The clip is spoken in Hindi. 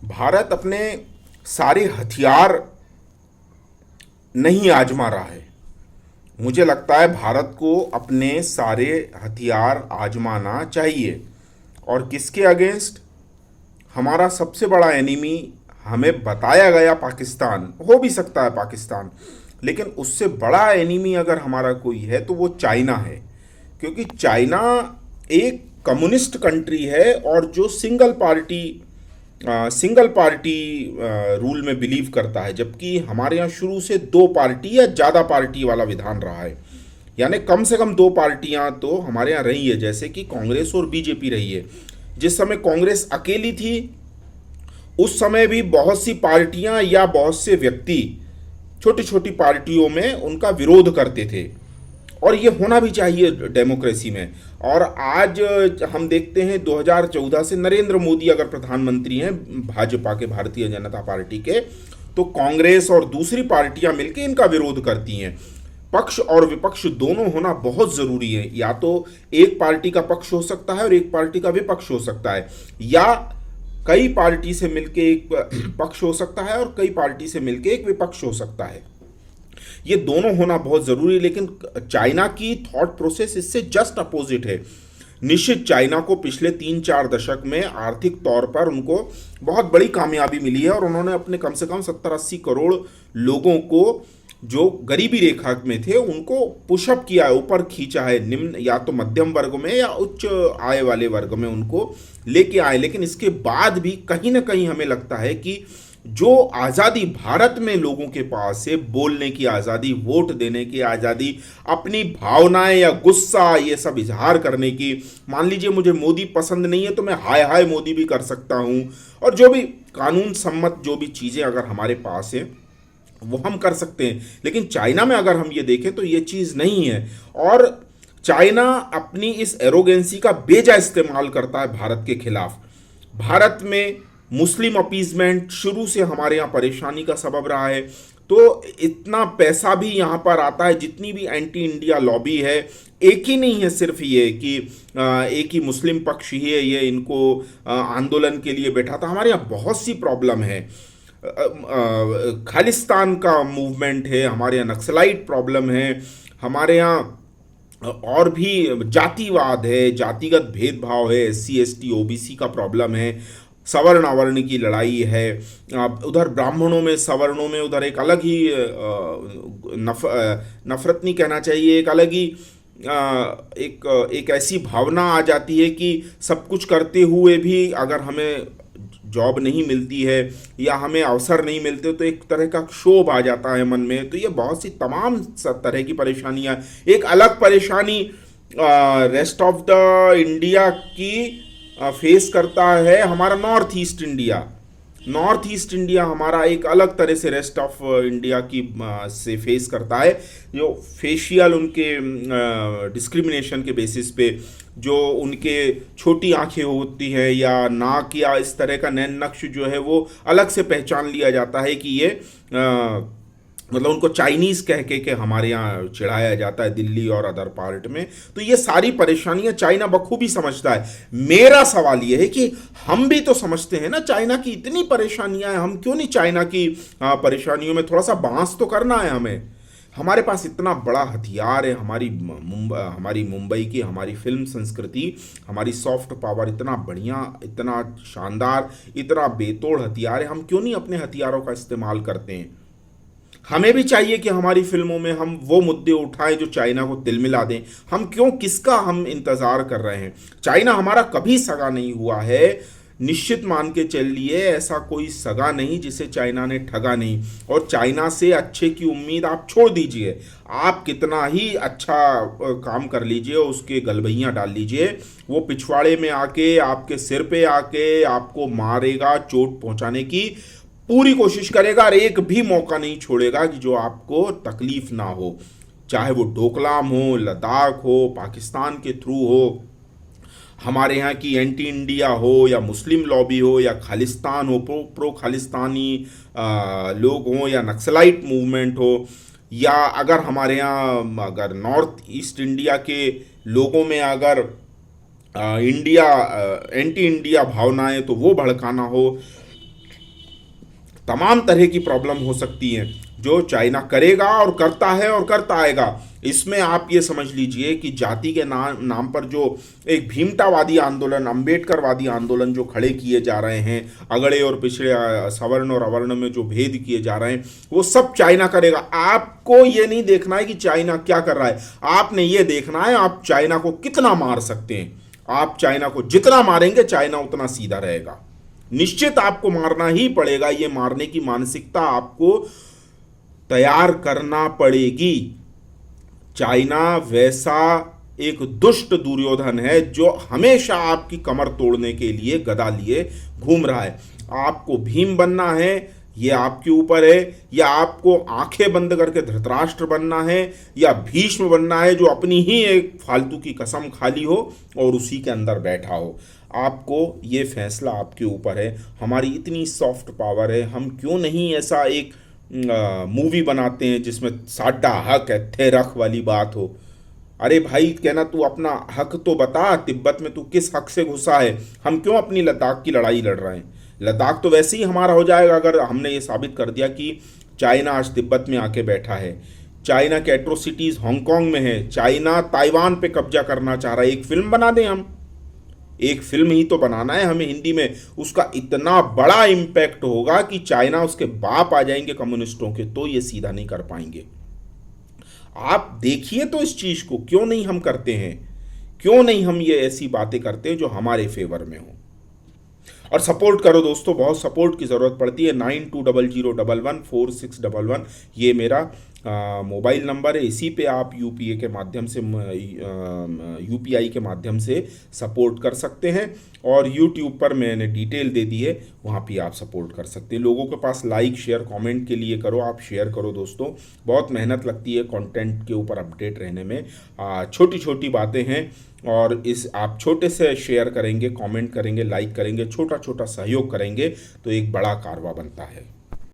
भारत अपने सारे हथियार नहीं आजमा रहा है। मुझे लगता है भारत को अपने सारे हथियार आजमाना चाहिए। और किसके अगेंस्ट? हमारा सबसे बड़ा एनिमी हमें बताया गया पाकिस्तान, हो भी सकता है पाकिस्तान, लेकिन उससे बड़ा एनिमी अगर हमारा कोई है तो वो चाइना है। क्योंकि चाइना एक कम्युनिस्ट कंट्री है और जो सिंगल पार्टी रूल में बिलीव करता है, जबकि हमारे यहाँ शुरू से दो पार्टी या ज़्यादा पार्टी वाला विधान रहा है। यानी कम से कम दो पार्टियां तो हमारे यहाँ रही है, जैसे कि कांग्रेस और बीजेपी रही है। जिस समय कांग्रेस अकेली थी उस समय भी बहुत सी पार्टियां या बहुत से व्यक्ति छोटी छोटी पार्टियों में उनका विरोध करते थे, और ये होना भी चाहिए डेमोक्रेसी में। और आज हम देखते हैं 2014 से नरेंद्र मोदी अगर प्रधानमंत्री हैं भाजपा के, भारतीय जनता पार्टी के, तो कांग्रेस और दूसरी पार्टियां मिलकर इनका विरोध करती हैं। पक्ष और विपक्ष दोनों होना बहुत जरूरी है। या तो एक पार्टी का पक्ष हो सकता है और एक पार्टी का विपक्ष हो सकता है, या कई पार्टी से मिलकर एक पक्ष हो सकता है और कई पार्टी से मिलकर एक विपक्ष हो सकता है। ये दोनों होना बहुत जरूरी है। लेकिन चाइना की थॉट प्रोसेस इससे जस्ट अपोजिट है। निश्चित चाइना को पिछले 3-4 दशक में आर्थिक तौर पर उनको बहुत बड़ी कामयाबी मिली है, और उन्होंने अपने कम से कम 70-80 करोड़ लोगों को जो गरीबी रेखा में थे उनको पुशअप किया है, ऊपर खींचा है, निम्न या तो मध्यम वर्ग में या उच्च आय वाले वर्ग में उनको लेके आए। लेकिन इसके बाद भी कहीं ना कहीं हमें लगता है कि जो आज़ादी भारत में लोगों के पास है, बोलने की आज़ादी, वोट देने की आज़ादी, अपनी भावनाएं या गुस्सा ये सब इजहार करने की, मान लीजिए मुझे मोदी पसंद नहीं है तो मैं हाय हाय मोदी भी कर सकता हूं, और जो भी कानून सम्मत जो भी चीज़ें अगर हमारे पास है वो हम कर सकते हैं। लेकिन चाइना में अगर हम ये देखें तो ये चीज़ नहीं है। और चाइना अपनी इस एरोगेंसी का बेजा इस्तेमाल करता है भारत के खिलाफ। भारत में मुस्लिम अपीजमेंट शुरू से हमारे यहाँ परेशानी का सबब रहा है। तो इतना पैसा भी यहाँ पर आता है, जितनी भी एंटी इंडिया लॉबी है, एक ही नहीं है सिर्फ ये कि एक ही मुस्लिम पक्ष ही है ये इनको आंदोलन के लिए बैठा था। हमारे यहाँ बहुत सी प्रॉब्लम है। खालिस्तान का मूवमेंट है हमारे यहाँ, नक्सलाइट प्रॉब्लम है हमारे यहाँ, और भी जातिवाद है, जातिगत भेदभाव है, SC ST OBC का प्रॉब्लम है, सवर्ण अवर्ण की लड़ाई है। उधर ब्राह्मणों में, सवर्णों में उधर एक अलग ही नफरत नहीं कहना चाहिए, एक अलग ही एक ऐसी भावना आ जाती है कि सब कुछ करते हुए भी अगर हमें जॉब नहीं मिलती है या हमें अवसर नहीं मिलते तो एक तरह का क्षोभ आ जाता है मन में। तो ये बहुत सी तमाम तरह की परेशानियां। एक अलग परेशानी रेस्ट ऑफ द इंडिया की फेस करता है हमारा नॉर्थ ईस्ट इंडिया हमारा एक अलग तरह से रेस्ट ऑफ इंडिया की से फेस करता है। जो फेशियल उनके डिस्क्रिमिनेशन के बेसिस पे जो उनके छोटी आंखें होती हैं या नाक या इस तरह का नैन नक्श जो है वो अलग से पहचान लिया जाता है कि ये मतलब उनको चाइनीज़ कह के हमारे यहाँ चिढ़ाया जाता है दिल्ली और अदर पार्ट में। तो ये सारी परेशानियां चाइना बखूबी समझता है। मेरा सवाल ये है कि हम भी तो समझते हैं ना चाइना की इतनी परेशानियां हैं, हम क्यों नहीं चाइना की परेशानियों में थोड़ा सा बांस तो करना है हमें। हमारे पास इतना बड़ा हथियार है, हमारी मुंबई की हमारी फिल्म संस्कृति, हमारी सॉफ्ट पावर इतना बढ़िया, इतना शानदार, इतना बेतोड़ हथियार है, हम क्यों नहीं अपने हथियारों का इस्तेमाल करते हैं। हमें भी चाहिए कि हमारी फिल्मों में हम वो मुद्दे उठाएं जो चाइना को तिलमिला दें। हम क्यों, किसका हम इंतज़ार कर रहे हैं। चाइना हमारा कभी सगा नहीं हुआ है, निश्चित मान के चलिए ऐसा कोई सगा नहीं जिसे चाइना ने ठगा नहीं। और चाइना से अच्छे की उम्मीद आप छोड़ दीजिए, आप कितना ही अच्छा काम कर लीजिए, उसके गलबैयाँ डाल लीजिए, वो पिछवाड़े में आके आपके सिर पे आके आपको मारेगा, चोट पहुंचाने की पूरी कोशिश करेगा, और एक भी मौका नहीं छोड़ेगा कि जो आपको तकलीफ ना हो, चाहे वो डोकलाम हो, लद्दाख हो, पाकिस्तान के थ्रू हो, हमारे यहाँ की एंटी इंडिया हो, या मुस्लिम लॉबी हो, या खालिस्तान हो, प्रो खालिस्तानी लोग हों, या नक्सलाइट मूवमेंट हो, या अगर हमारे यहाँ अगर नॉर्थ ईस्ट इंडिया के लोगों में अगर इंडिया एंटी इंडिया भावनाएं तो वो भड़काना हो, तमाम तरह की प्रॉब्लम हो सकती हैं जो चाइना करेगा और करता है और करता आएगा। इसमें आप ये समझ लीजिए कि जाति के नाम पर जो एक भीमतावादी आंदोलन, अंबेडकरवादी आंदोलन जो खड़े किए जा रहे हैं, अगड़े और पिछड़े, सवर्ण और अवर्ण में जो भेद किए जा रहे हैं, वो सब चाइना करेगा। आपको ये नहीं देखना है कि चाइना क्या कर रहा है, आपने ये देखना है आप चाइना को कितना मार सकते हैं। आप चाइना को जितना मारेंगे चाइना उतना सीधा रहेगा। निश्चित आपको मारना ही पड़ेगा, ये मारने की मानसिकता आपको तैयार करना पड़ेगी। चाइना वैसा एक दुष्ट दुर्योधन है जो हमेशा आपकी कमर तोड़ने के लिए गदा लिए घूम रहा है। आपको भीम बनना है, ये आपके ऊपर है, या आपको आंखें बंद करके धृतराष्ट्र बनना है, या भीष्म बनना है जो अपनी ही एक फालतू की कसम खा ली हो और उसी के अंदर बैठा हो। आपको ये फैसला आपके ऊपर है। हमारी इतनी सॉफ्ट पावर है, हम क्यों नहीं ऐसा एक मूवी बनाते हैं जिसमें साडा हक है, थे रख वाली बात हो। अरे भाई कहना तू अपना हक तो बता, तिब्बत में तू किस हक से घुसा है? हम क्यों अपनी लद्दाख की लड़ाई लड़ रहे हैं? लद्दाख तो वैसे ही हमारा हो जाएगा अगर हमने ये साबित कर दिया कि चाइना आज तिब्बत में आके बैठा है। चाइना के एट्रोसिटीज़ हांगकांग में है, चाइना ताइवान पे कब्जा करना चाह रहा है। एक फिल्म बना दें हम, एक फिल्म ही तो बनाना है हमें हिंदी में, उसका इतना बड़ा इम्पैक्ट होगा कि चाइना उसके बाप आ जाएंगे कम्युनिस्टों के, तो ये सीधा नहीं कर पाएंगे। आप देखिए तो इस चीज को क्यों नहीं हम करते हैं, क्यों नहीं हम ये ऐसी बातें करते हैं जो हमारे फेवर में हो। और सपोर्ट करो दोस्तों, बहुत सपोर्ट की ज़रूरत पड़ती है। 9200114611 ये मेरा मोबाइल नंबर है। इसी पे आप यूपीआई के माध्यम से सपोर्ट कर सकते हैं। और यूट्यूब पर मैंने डिटेल दे दी है, वहाँ पे आप सपोर्ट कर सकते हैं। लोगों के पास लाइक शेयर कमेंट के लिए करो, आप शेयर करो दोस्तों। बहुत मेहनत लगती है कंटेंट के ऊपर अपडेट रहने में। छोटी छोटी बातें हैं और इस आप छोटे से शेयर करेंगे, कमेंट करेंगे, लाइक करेंगे, छोटा छोटा सहयोग करेंगे तो एक बड़ा कारवा बनता है।